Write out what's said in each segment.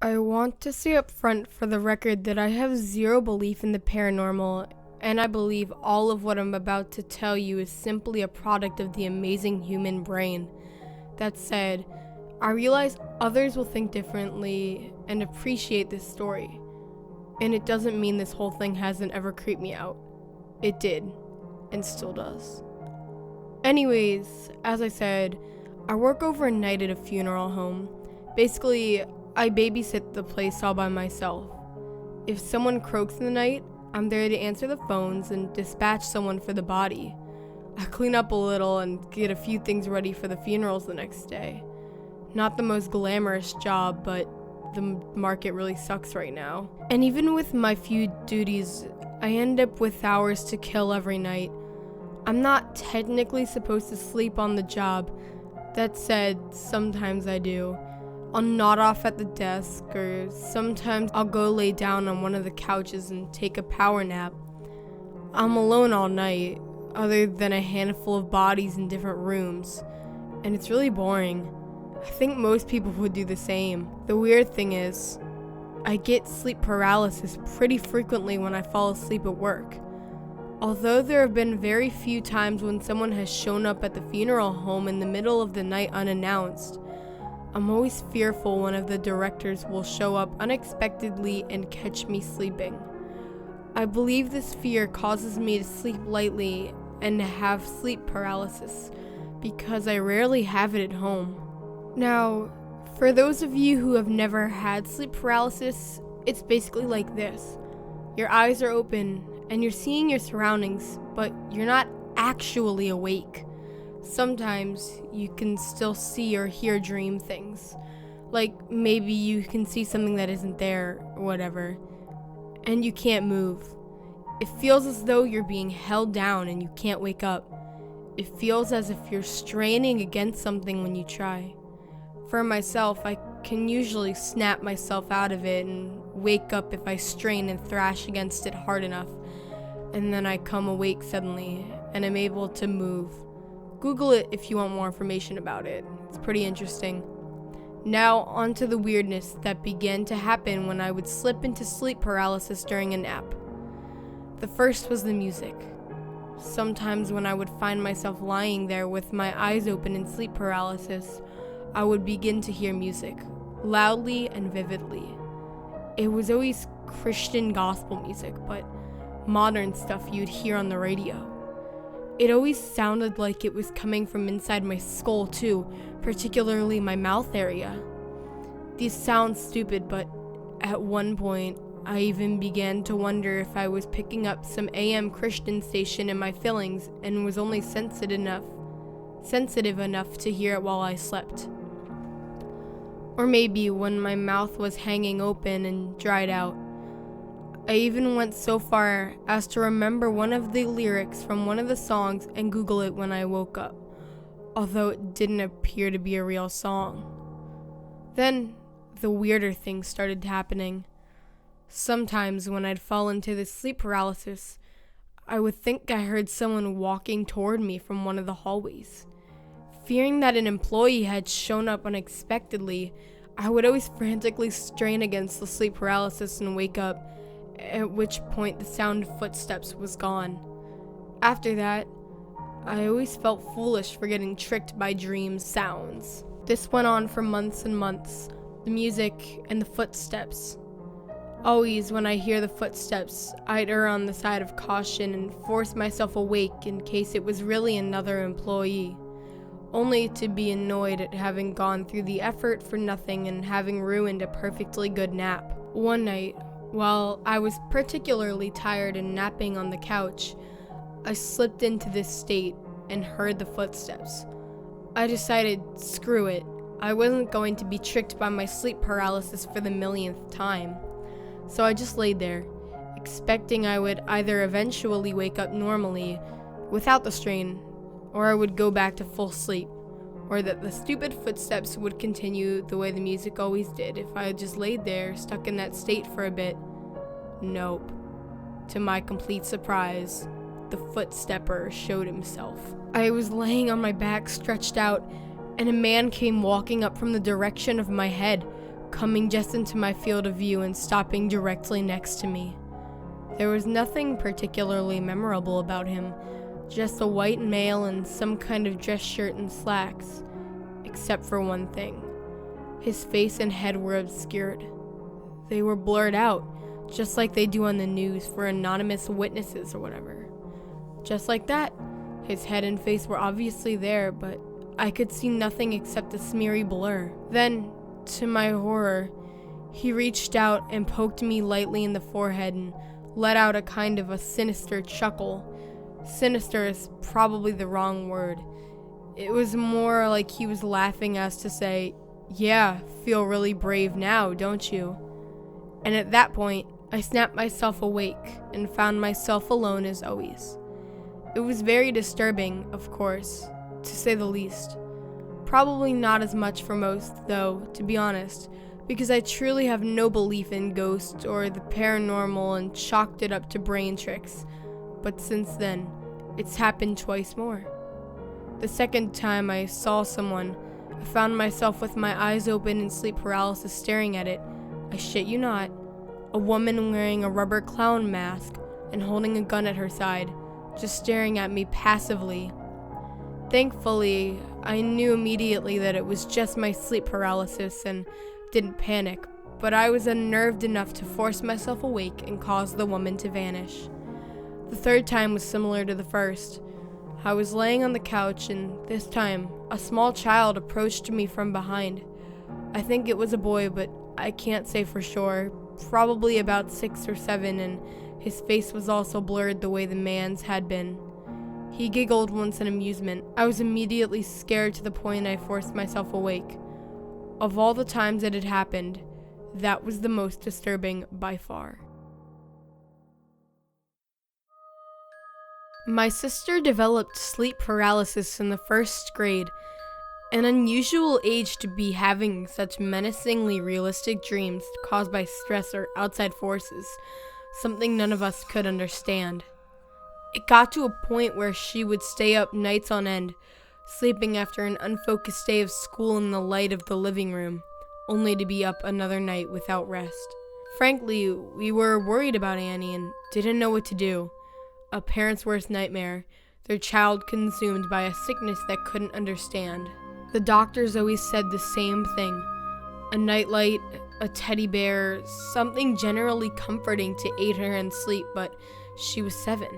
I want to say up front for the record that I have zero belief in the paranormal, and I believe all of what I'm about to tell you is simply a product of the amazing human brain. That said, I realize others will think differently and appreciate this story. And it doesn't mean this whole thing hasn't ever creeped me out. It did, and still does. Anyways, as I said, I work overnight at a funeral home. Basically, I babysit the place all by myself. If someone croaks in the night, I'm there to answer the phones and dispatch someone for the body. I clean up a little and get a few things ready for the funerals the next day. Not the most glamorous job, but the market really sucks right now. And even with my few duties, I end up with hours to kill every night. I'm not technically supposed to sleep on the job. That said, sometimes I do. I'll nod off at the desk, or sometimes I'll go lay down on one of the couches and take a power nap. I'm alone all night, other than a handful of bodies in different rooms, and it's really boring. I think most people would do the same. The weird thing is, I get sleep paralysis pretty frequently when I fall asleep at work. Although there have been very few times when someone has shown up at the funeral home in the middle of the night unannounced, I'm always fearful one of the directors will show up unexpectedly and catch me sleeping. I believe this fear causes me to sleep lightly and have sleep paralysis because I rarely have it at home. Now, for those of you who have never had sleep paralysis, it's basically like this. Your eyes are open and you're seeing your surroundings, but you're not actually awake. Sometimes you can still see or hear dream things. Like maybe you can see something that isn't there or whatever. And you can't move. It feels as though you're being held down and you can't wake up. It feels as if you're straining against something when you try. For myself, I can usually snap myself out of it and wake up if I strain and thrash against it hard enough. And then I come awake suddenly and I'm able to move. Google it if you want more information about it. It's pretty interesting. Now on to the weirdness that began to happen when I would slip into sleep paralysis during a nap. The first was the music. Sometimes when I would find myself lying there with my eyes open in sleep paralysis, I would begin to hear music, loudly and vividly. It was always Christian gospel music, but modern stuff you'd hear on the radio. It always sounded like it was coming from inside my skull too, particularly my mouth area. These sound stupid, but at one point, I even began to wonder if I was picking up some AM Christian station in my fillings and was only sensitive enough to hear it while I slept. Or maybe when my mouth was hanging open and dried out. I even went so far as to remember one of the lyrics from one of the songs and Google it when I woke up, although it didn't appear to be a real song. Then, the weirder things started happening. Sometimes when I'd fall into this sleep paralysis, I would think I heard someone walking toward me from one of the hallways. Fearing that an employee had shown up unexpectedly, I would always frantically strain against the sleep paralysis and wake up, at which point the sound of footsteps was gone. After that, I always felt foolish for getting tricked by dream sounds. This went on for months and months, the music and the footsteps. Always when I hear the footsteps, I'd err on the side of caution and force myself awake in case it was really another employee, only to be annoyed at having gone through the effort for nothing and having ruined a perfectly good nap. One night, while I was particularly tired and napping on the couch, I slipped into this state and heard the footsteps. I decided, screw it, I wasn't going to be tricked by my sleep paralysis for the millionth time. So I just laid there, expecting I would either eventually wake up normally, without the strain, or I would go back to full sleep, or that the stupid footsteps would continue the way the music always did if I just laid there, stuck in that state for a bit. Nope. To my complete surprise, the footstepper showed himself. I was laying on my back, stretched out, and a man came walking up from the direction of my head, coming just into my field of view and stopping directly next to me. There was nothing particularly memorable about him, just a white male in some kind of dress shirt and slacks, except for one thing. His face and head were obscured. They were blurred out, just like they do on the news for anonymous witnesses or whatever. Just like that, his head and face were obviously there, but I could see nothing except a smeary blur. Then, to my horror, he reached out and poked me lightly in the forehead and let out a kind of a sinister chuckle. Sinister is probably the wrong word. It was more like he was laughing as to say, "Yeah, feel really brave now, don't you?" And at that point, I snapped myself awake and found myself alone as always. It was very disturbing, of course, to say the least. Probably not as much for most, though, to be honest, because I truly have no belief in ghosts or the paranormal and chalked it up to brain tricks. But since then, it's happened twice more. The second time I saw someone, I found myself with my eyes open in sleep paralysis staring at it. I shit you not, a woman wearing a rubber clown mask and holding a gun at her side, just staring at me passively. Thankfully, I knew immediately that it was just my sleep paralysis and didn't panic, but I was unnerved enough to force myself awake and cause the woman to vanish. The third time was similar to the first. I was laying on the couch and this time, a small child approached me from behind. I think it was a boy, but I can't say for sure. Probably about 6 or 7, and his face was also blurred the way the man's had been. He giggled once in amusement. I was immediately scared to the point I forced myself awake. Of all the times it had happened, that was the most disturbing by far. My sister developed sleep paralysis in the first grade, an unusual age to be having such menacingly realistic dreams caused by stress or outside forces, something none of us could understand. It got to a point where she would stay up nights on end, sleeping after an unfocused day of school in the light of the living room, only to be up another night without rest. Frankly, we were worried about Annie and didn't know what to do. A parent's worst nightmare, their child consumed by a sickness that couldn't understand. The doctors always said the same thing. A nightlight, a teddy bear, something generally comforting to aid her in sleep, but she was 7.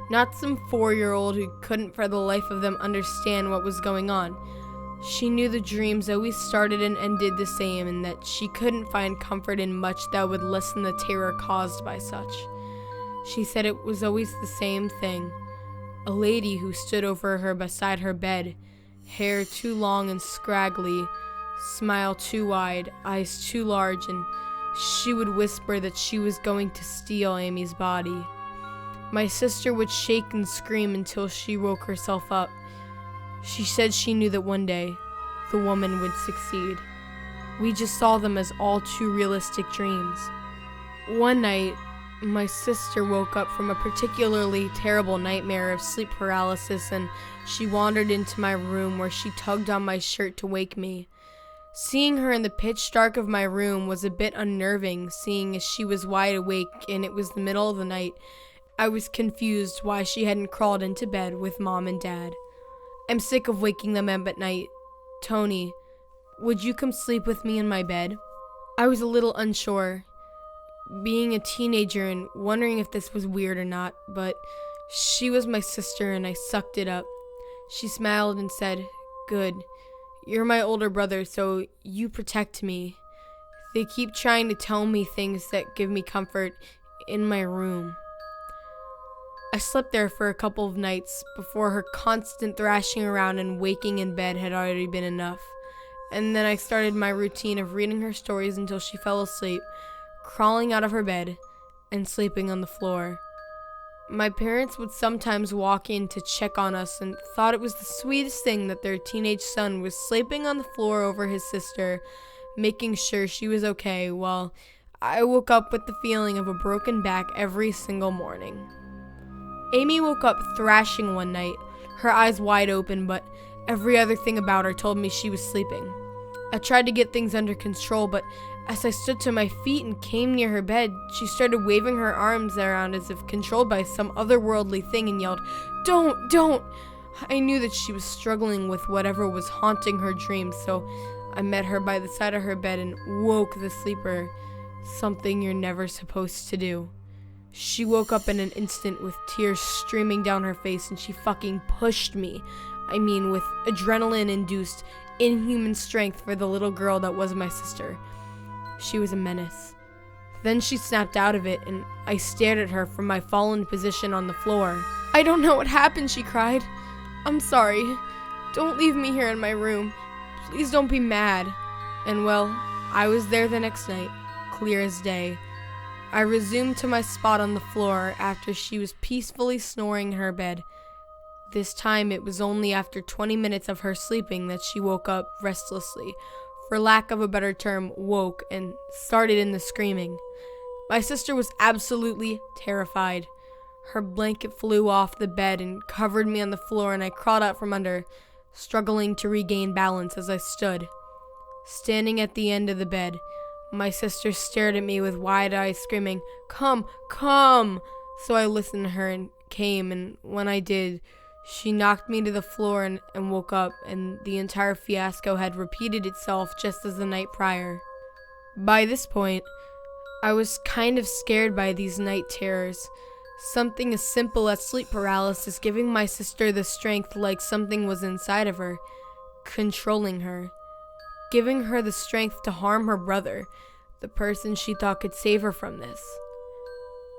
Not some 4-year-old who couldn't for the life of them understand what was going on. She knew the dreams always started and ended the same, and that she couldn't find comfort in much that would lessen the terror caused by such. She said it was always the same thing. A lady who stood over her beside her bed, hair too long and scraggly, smile too wide, eyes too large, and she would whisper that she was going to steal Amy's body. My sister would shake and scream until she woke herself up. She said she knew that one day, the woman would succeed. We just saw them as all too realistic dreams. One night, my sister woke up from a particularly terrible nightmare of sleep paralysis, and she wandered into my room where she tugged on my shirt to wake me. Seeing her in the pitch dark of my room was a bit unnerving, seeing as she was wide awake and it was the middle of the night. I was confused why she hadn't crawled into bed with Mom and Dad. I'm sick of waking them up at night. Tony, would you come sleep with me in my bed? I was a little unsure, being a teenager and wondering if this was weird or not, but she was my sister and I sucked it up. She smiled and said, "Good. You're my older brother, so you protect me. They keep trying to tell me things that give me comfort in my room." I slept there for a couple of nights before her constant thrashing around and waking in bed had already been enough. And then I started my routine of reading her stories until she fell asleep, crawling out of her bed, and sleeping on the floor. My parents would sometimes walk in to check on us and thought it was the sweetest thing that their teenage son was sleeping on the floor over his sister, making sure she was okay, while I woke up with the feeling of a broken back every single morning. Amy woke up thrashing one night, her eyes wide open, but every other thing about her told me she was sleeping. I tried to get things under control, but as I stood to my feet and came near her bed, she started waving her arms around as if controlled by some otherworldly thing and yelled, Don't! I knew that she was struggling with whatever was haunting her dreams, so I met her by the side of her bed and woke the sleeper, something you're never supposed to do. She woke up in an instant with tears streaming down her face, and she fucking pushed me. I mean, with adrenaline-induced, inhuman strength for the little girl that was my sister. She was a menace. Then she snapped out of it, and I stared at her from my fallen position on the floor. I don't know what happened, she cried. I'm sorry. Don't leave me here in my room. Please don't be mad. And well, I was there the next night, clear as day. I resumed to my spot on the floor after she was peacefully snoring in her bed. This time it was only after 20 minutes of her sleeping that she woke up restlessly, for lack of a better term, woke, and started in the screaming. My sister was absolutely terrified. Her blanket flew off the bed and covered me on the floor, and I crawled out from under, struggling to regain balance as I stood. Standing at the end of the bed, my sister stared at me with wide eyes, screaming, Come! So I listened to her and came, and when I did, she knocked me to the floor and woke up, and the entire fiasco had repeated itself just as the night prior. By this point, I was kind of scared by these night terrors. Something as simple as sleep paralysis giving my sister the strength like something was inside of her, controlling her. Giving her the strength to harm her brother, the person she thought could save her from this.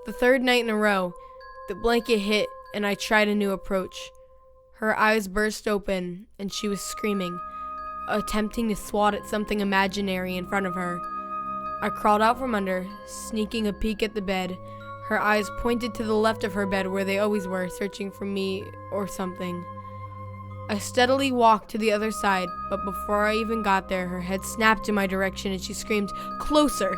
The third night in a row, the blanket hit and I tried a new approach. Her eyes burst open and she was screaming, attempting to swat at something imaginary in front of her. I crawled out from under, sneaking a peek at the bed, her eyes pointed to the left of her bed where they always were, searching for me or something. I steadily walked to the other side, but before I even got there, her head snapped in my direction and she screamed, Closer!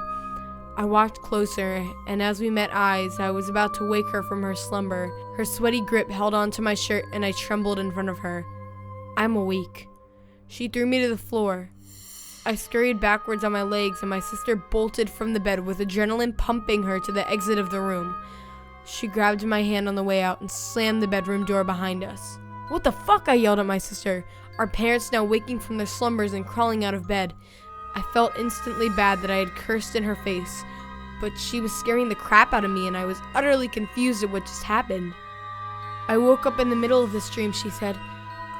I walked closer, and as we met eyes, I was about to wake her from her slumber. Her sweaty grip held onto my shirt and I trembled in front of her. I'm awake. She threw me to the floor. I scurried backwards on my legs and my sister bolted from the bed with adrenaline pumping her to the exit of the room. She grabbed my hand on the way out and slammed the bedroom door behind us. What the fuck? I yelled at my sister, our parents now waking from their slumbers and crawling out of bed. I felt instantly bad that I had cursed in her face, but she was scaring the crap out of me and I was utterly confused at what just happened. I woke up in the middle of this dream, she said.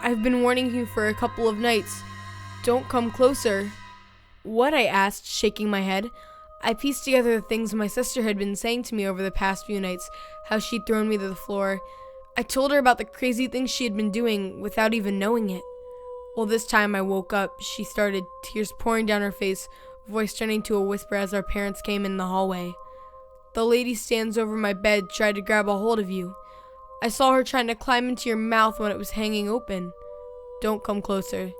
I've been warning you for a couple of nights. Don't come closer. What? I asked, shaking my head. I pieced together the things my sister had been saying to me over the past few nights, how she'd thrown me to the floor. I told her about the crazy things she had been doing without even knowing it. Well, this time I woke up, she started, tears pouring down her face, voice turning to a whisper as our parents came in the hallway. The lady stands over my bed, tried to grab a hold of you. I saw her trying to climb into your mouth when it was hanging open. Don't come closer.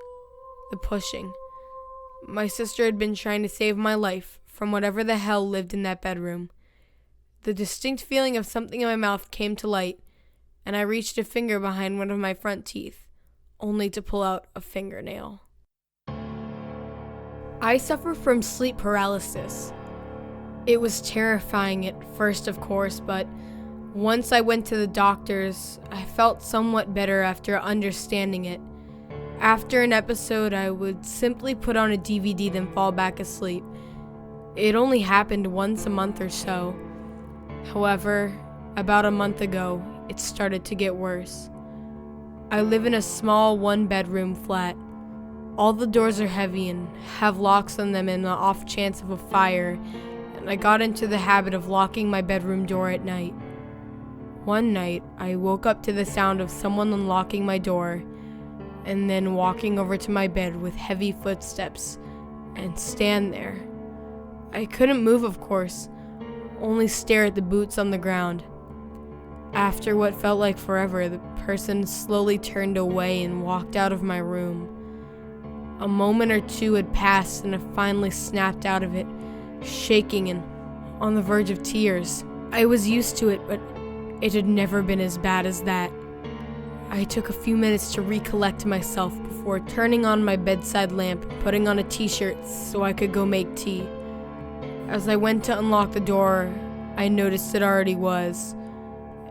The pushing. My sister had been trying to save my life from whatever the hell lived in that bedroom. The distinct feeling of something in my mouth came to light, and I reached a finger behind one of my front teeth, only to pull out a fingernail. I suffer from sleep paralysis. It was terrifying at first, of course, but once I went to the doctors, I felt somewhat better after understanding it. After an episode, I would simply put on a DVD then fall back asleep. It only happened once a month or so. However, about a month ago, it started to get worse. I live in a small one-bedroom flat. All the doors are heavy and have locks on them in the off chance of a fire, and I got into the habit of locking my bedroom door at night. One night, I woke up to the sound of someone unlocking my door, and then walking over to my bed with heavy footsteps, and stand there. I couldn't move, of course, only stare at the boots on the ground. After what felt like forever, the person slowly turned away and walked out of my room. A moment or two had passed and I finally snapped out of it, shaking and on the verge of tears. I was used to it, but it had never been as bad as that. I took a few minutes to recollect myself before turning on my bedside lamp and putting on a t-shirt so I could go make tea. As I went to unlock the door, I noticed it already was,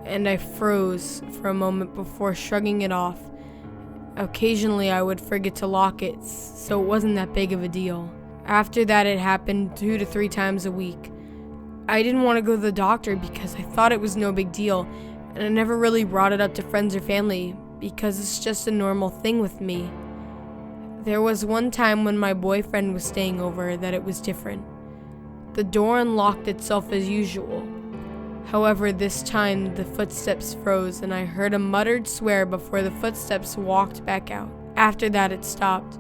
and I froze for a moment before shrugging it off. Occasionally I would forget to lock it, so it wasn't that big of a deal. After that, it happened 2 to 3 times a week. I didn't want to go to the doctor because I thought it was no big deal, and I never really brought it up to friends or family because it's just a normal thing with me. There was one time when my boyfriend was staying over that it was different. The door unlocked itself as usual. However, this time the footsteps froze and I heard a muttered swear before the footsteps walked back out. After that, it stopped.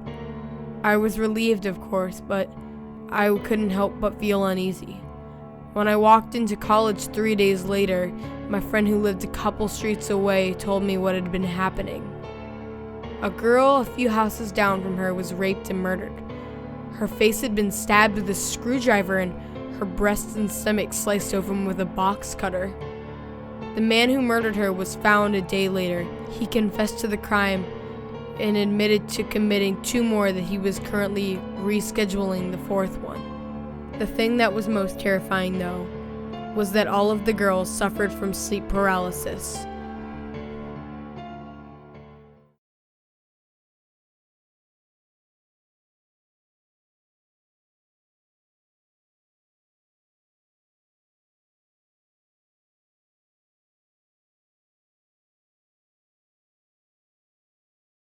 I was relieved, of course, but I couldn't help but feel uneasy. When I walked into college 3 days later, my friend who lived a couple streets away told me what had been happening. A girl a few houses down from her was raped and murdered. Her face had been stabbed with a screwdriver and her breasts and stomach sliced open with a box cutter. The man who murdered her was found a day later. He confessed to the crime and admitted to committing 2 more that he was currently rescheduling the 4th one. The thing that was most terrifying, though, was that all of the girls suffered from sleep paralysis.